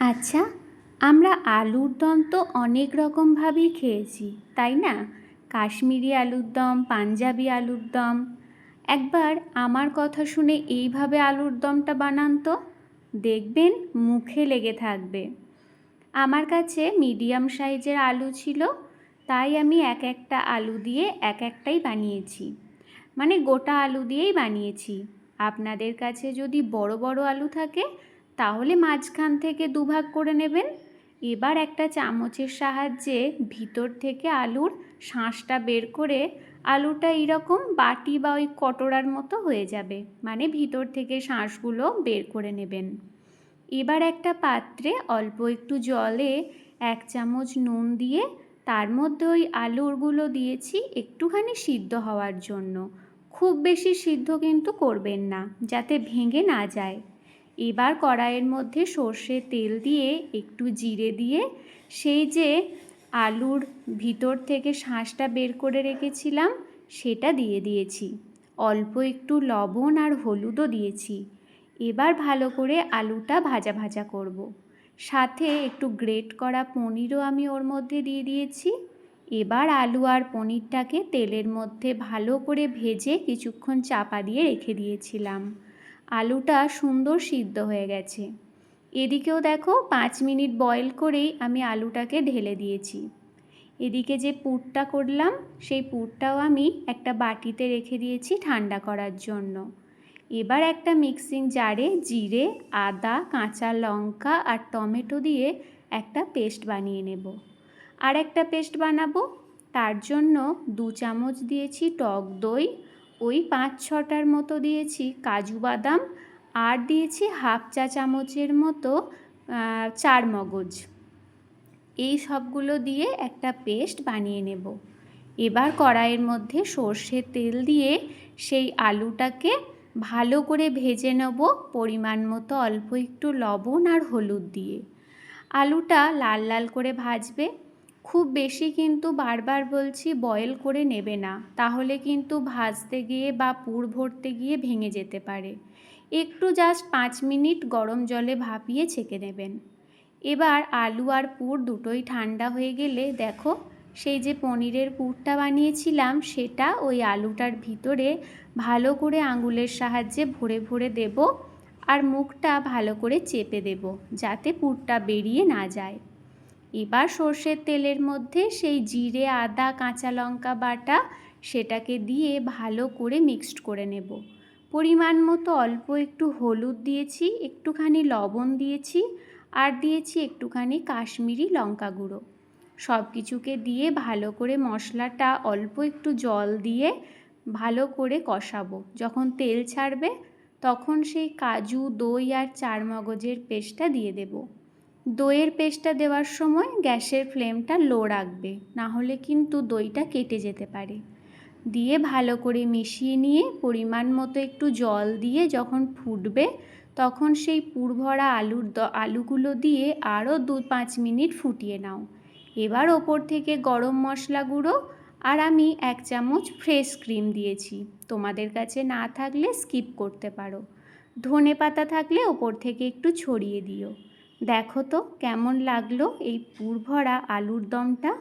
আচ্ছা, আমরা আলুর দম তো অনেক রকমভাবেই খেয়েছি, তাই না? কাশ্মীরি আলুর দম, পাঞ্জাবি আলুর দম। একবার আমার কথা শুনে এইভাবে আলুর দমটা বানান তো, দেখবেন মুখে লেগে থাকবে। আমার কাছে মিডিয়াম সাইজের আলু ছিল, তাই আমি এক একটা আলু দিয়ে এক একটাই বানিয়েছি। মানে গোটা আলু দিয়েই বানিয়েছি। আপনাদের কাছে যদি বড় বড় আলু থাকে তাহলে মাঝখান থেকে দুভাগ করে নেবেন। এবার একটা চামচের সাহায্যে ভিতর থেকে আলুর শাঁসটা বের করে আলুটা এইরকম বাটি বা ওই কটোরার মতো হয়ে যাবে, মানে ভিতর থেকে শাঁসগুলো বের করে নেবেন। এবার একটা পাত্রে অল্প একটু জলে 1 চামচ নুন দিয়ে তার মধ্যে ওই আলুরগুলো দিয়েছি একটুখানি সিদ্ধ হওয়ার জন্য। খুব বেশি সিদ্ধ কিন্তু করবেন না, যাতে ভেঙে না যায়। এবার কড়াইয়ের মধ্যে সর্ষের তেল দিয়ে একটু জিরে দিয়ে সেই যে আলুর ভিতর থেকে শাঁসটা বের করে রেখেছিলাম সেটা দিয়ে দিয়েছি। অল্প একটু লবণ আর হলুদও দিয়েছি। এবার ভালো করে আলুটা ভাজা ভাজা করব। সাথে একটু গ্রেট করা পনিরও আমি ওর মধ্যে দিয়ে দিয়েছি। এবার আলু আর পনিরটাকে তেলের মধ্যে ভালো করে ভেজে কিছুক্ষণ চাপা দিয়ে রেখে দিয়েছিলাম। আলুটা সুন্দর সিদ্ধ হয়ে গেছে। এদিকেও দেখো 5 মিনিট বয়েল করেই আমি আলুটাকে ঢেলে দিয়েছি। এদিকে যে পুরটা করলাম সেই পুরটাও আমি একটা বাটিতে রেখে দিয়েছি ঠান্ডা করার জন্য। এবার একটা মিক্সিং জারে জিরে, আদা, কাঁচা লঙ্কা আর টমেটো দিয়ে একটা পেস্ট বানিয়ে নেব। আর একটা পেস্ট বানাবো, তার জন্য 2 চামচ দিয়েছি টক দই, ওই 5-6টার মতো দিয়েছি কাজু বাদাম, আর দিয়েছি হাফ চা চামচের মতো চারমগজ। এই সবগুলো দিয়ে একটা পেস্ট বানিয়ে নেব। এবার কড়াইয়ের মধ্যে সর্ষের তেল দিয়ে সেই আলুটাকে ভালো করে ভেজে নেব, পরিমাণ মতো অল্প একটু লবণ আর হলুদ দিয়ে। আলুটা লাল লাল করে ভাজবে। খুব বেশি কিন্তু বারবার বলছি বয়েল করে নেবে না, তাহলে কিন্তু ভাজতে গিয়ে বা পুর ভরতে গিয়ে ভেঙে যেতে পারে। একটু জাস্ট 5 মিনিট গরম জলে ভাপিয়ে ছেঁকে নেবেন। এবার আলু আর পুর দুটোই ঠান্ডা হয়ে গেলে দেখো সেই যে পনিরের পুরটা বানিয়েছিলাম সেটা ওই আলুটার ভিতরে ভালো করে আঙুলের সাহায্যে ভরে ভরে দেব, আর মুখটা ভালো করে চেপে দেব যাতে পুরটা বেরিয়ে না যায়। এবার সর্ষের তেলের মধ্যে সেই জিরে, আদা, কাঁচা লঙ্কা বাটা সেটাকে দিয়ে ভালো করে মিক্সড করে নেব। পরিমাণ মতো অল্প একটু হলুদ দিয়েছি, একটুখানি লবণ দিয়েছি, আর দিয়েছি একটুখানি কাশ্মীরি লঙ্কা গুঁড়ো। সব কিছুকে দিয়ে ভালো করে মশলাটা অল্প একটু জল দিয়ে ভালো করে কষাবো। যখন তেল ছাড়বে তখন সেই কাজু, দই আর চারমগজের পেস্টটা দিয়ে দেব। দইয়ের পেস্টটা দেওয়ার সময় গ্যাসের ফ্লেমটা লো রাখবে, না হলে কিন্তু দইটা কেটে যেতে পারে। দিয়ে ভালো করে মিশিয়ে নিয়ে পরিমাণ মতো একটু জল দিয়ে যখন ফুটবে তখন সেই পুর ভরা আলুগুলো দিয়ে আরও 2-5 মিনিট ফুটিয়ে নাও। এবার ওপর থেকে গরম মশলা গুঁড়ো আর আমি 1 চামচ ফ্রেশ ক্রিম দিয়েছি, তোমাদের কাছে না থাকলে স্কিপ করতে পারো। ধনেপাতা থাকলে ওপর থেকে একটু ছড়িয়ে দিও। দেখো তো কেমন লাগলো এই পুর ভরা আলুর দমটা।